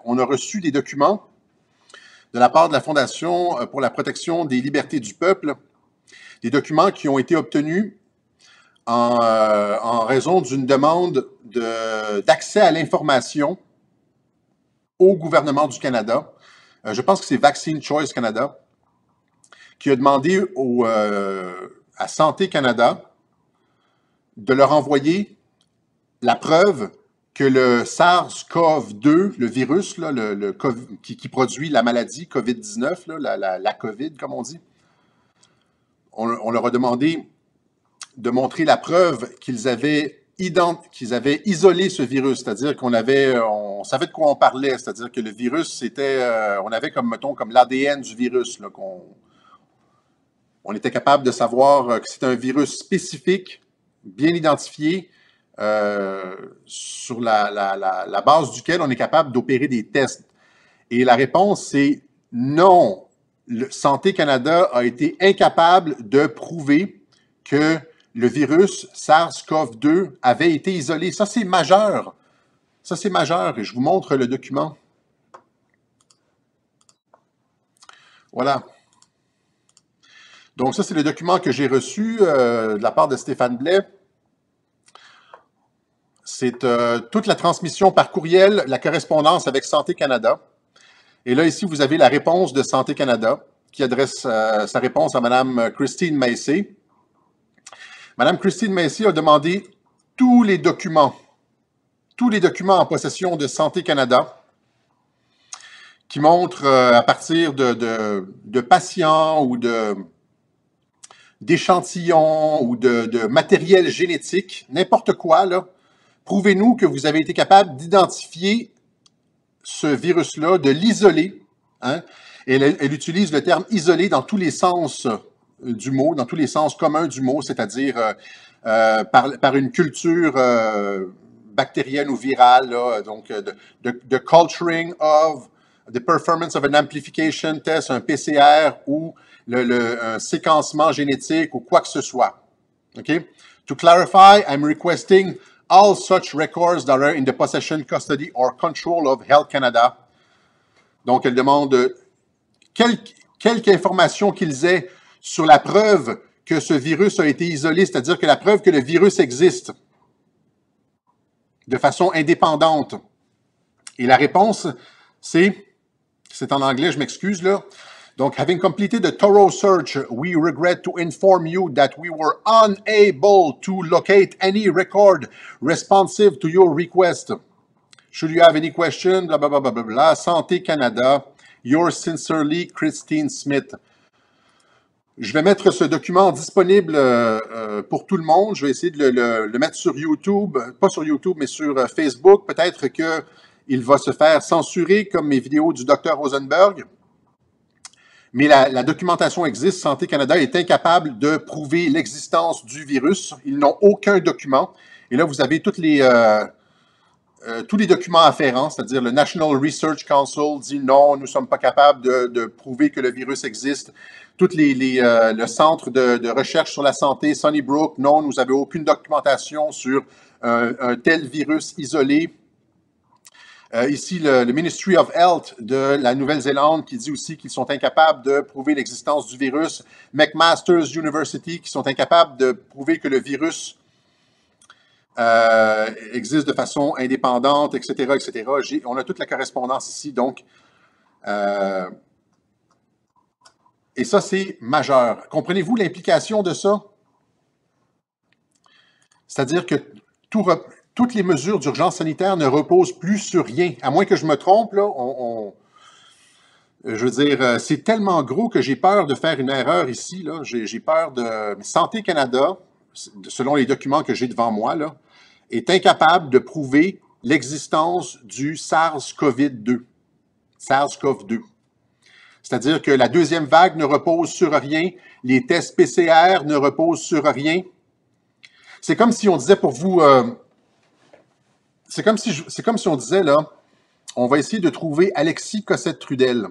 on a reçu des documents de la part de la Fondation pour la protection des libertés du peuple, des documents qui ont été obtenus en raison d'une demande d'accès à l'information au gouvernement du Canada. Je pense que c'est Vaccine Choice Canada qui a demandé à Santé Canada de leur envoyer la preuve que le SARS-CoV-2, le virus là, qui produit la maladie COVID-19, là, la COVID, comme on dit, on leur a demandé de montrer la preuve qu'ils avaient isolé ce virus, c'est-à-dire on savait de quoi on parlait, c'est-à-dire que le virus, on avait comme, mettons, comme l'ADN du virus, là, on était capable de savoir que c'était un virus spécifique, bien identifié, sur la base duquel on est capable d'opérer des tests. Et la réponse, c'est non. Santé Canada a été incapable de prouver que le virus SARS-CoV-2 avait été isolé. Ça, c'est majeur. Ça, c'est majeur. Et je vous montre le document. Voilà. Donc, ça, c'est le document que j'ai reçu de la part de Stéphane Blais. C'est toute la transmission par courriel, la correspondance avec Santé Canada. Et là, ici, vous avez la réponse de Santé Canada qui adresse sa réponse à Mme Christine Massey. Mme Christine Massey a demandé tous les documents en possession de Santé Canada qui montrent à partir de patients ou d'échantillons ou de matériel génétique, n'importe quoi, là, prouvez-nous que vous avez été capable d'identifier ce virus-là, de l'isoler. Hein? Et elle utilise le terme isolé dans tous les sens du mot, dans tous les sens communs du mot, c'est-à-dire par une culture bactérienne ou virale, là, donc de culturing of the performance of an amplification test, un PCR ou un séquencement génétique ou quoi que ce soit. Okay? To clarify, I'm requesting all such records that are in the possession, custody or control of Health Canada. Donc, elle demande quelque information qu'ils aient sur la preuve que ce virus a été isolé, c'est-à-dire que la preuve que le virus existe de façon indépendante. Et la réponse, c'est en anglais, je m'excuse là. Donc, having completed a thorough search, we regret to inform you that we were unable to locate any record responsive to your request. Should you have any question, blah, blah, blah, blah, blah, blah. Santé Canada, yours sincerely, Christine Smith. Je vais mettre ce document disponible pour tout le monde. Je vais essayer de le mettre sur YouTube, pas sur YouTube, mais sur Facebook. Peut-être qu'il va se faire censurer comme mes vidéos du Dr Rosenberg. Mais la documentation existe. Santé Canada est incapable de prouver l'existence du virus. Ils n'ont aucun document. Et là, vous avez tous les documents afférents, c'est-à-dire le National Research Council dit non, nous ne sommes pas capables de prouver que le virus existe. Le Centre de recherche sur la santé, Sunnybrook, non, nous n'avons aucune documentation sur un tel virus isolé. Ici, le Ministry of Health de la Nouvelle-Zélande qui dit aussi qu'ils sont incapables de prouver l'existence du virus. McMaster's University qui sont incapables de prouver que le virus existe de façon indépendante, etc., etc. On a toute la correspondance ici, donc. Et ça, c'est majeur. Comprenez-vous l'implication de ça? C'est-à-dire que toutes les mesures d'urgence sanitaire ne reposent plus sur rien. À moins que je me trompe, là, je veux dire, c'est tellement gros que j'ai peur de faire une erreur ici. Là. J'ai peur de... Santé Canada, selon les documents que j'ai devant moi, là, est incapable de prouver l'existence du SARS-CoV-2. SARS-CoV-2. C'est-à-dire que la deuxième vague ne repose sur rien, les tests PCR ne reposent sur rien. C'est comme si on disait pour vous... c'est comme si on disait, là, on va essayer de trouver Alexis Cossette-Trudel,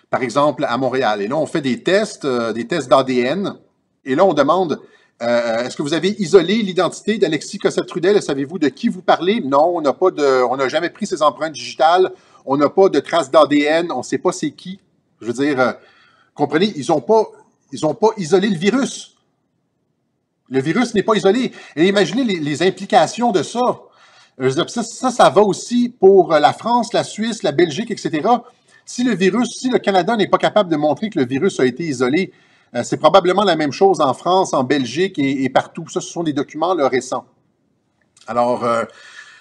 par exemple, à Montréal. Et là, on fait des tests d'ADN. Et là, on demande, Est-ce que vous avez isolé l'identité d'Alexis Cossette-Trudel? Savez-vous de qui vous parlez? Non, on n'a jamais pris ses empreintes digitales. On n'a pas de traces d'ADN. On ne sait pas c'est qui. Je veux dire, comprenez, ils ont pas isolé le virus. Le virus n'est pas isolé. Et imaginez les implications de ça. Je veux dire, ça va aussi pour la France, la Suisse, la Belgique, etc. Si le Canada n'est pas capable de montrer que le virus a été isolé, c'est probablement la même chose en France, en Belgique et partout. Ça, ce sont des documents là, récents. Alors,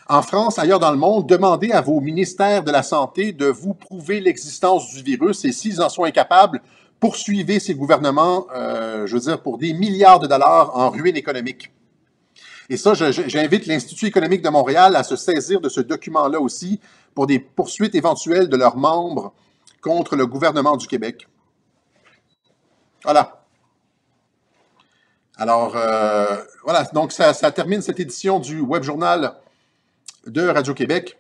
en France, ailleurs dans le monde, demandez à vos ministères de la Santé de vous prouver l'existence du virus et s'ils en sont incapables, poursuivez ces gouvernements, je veux dire, pour des milliards de dollars en ruine économique. Et ça, j'invite l'Institut économique de Montréal à se saisir de ce document-là aussi pour des poursuites éventuelles de leurs membres contre le gouvernement du Québec. Voilà. Alors, voilà. Donc, ça termine cette édition du Web Journal de Radio-Québec.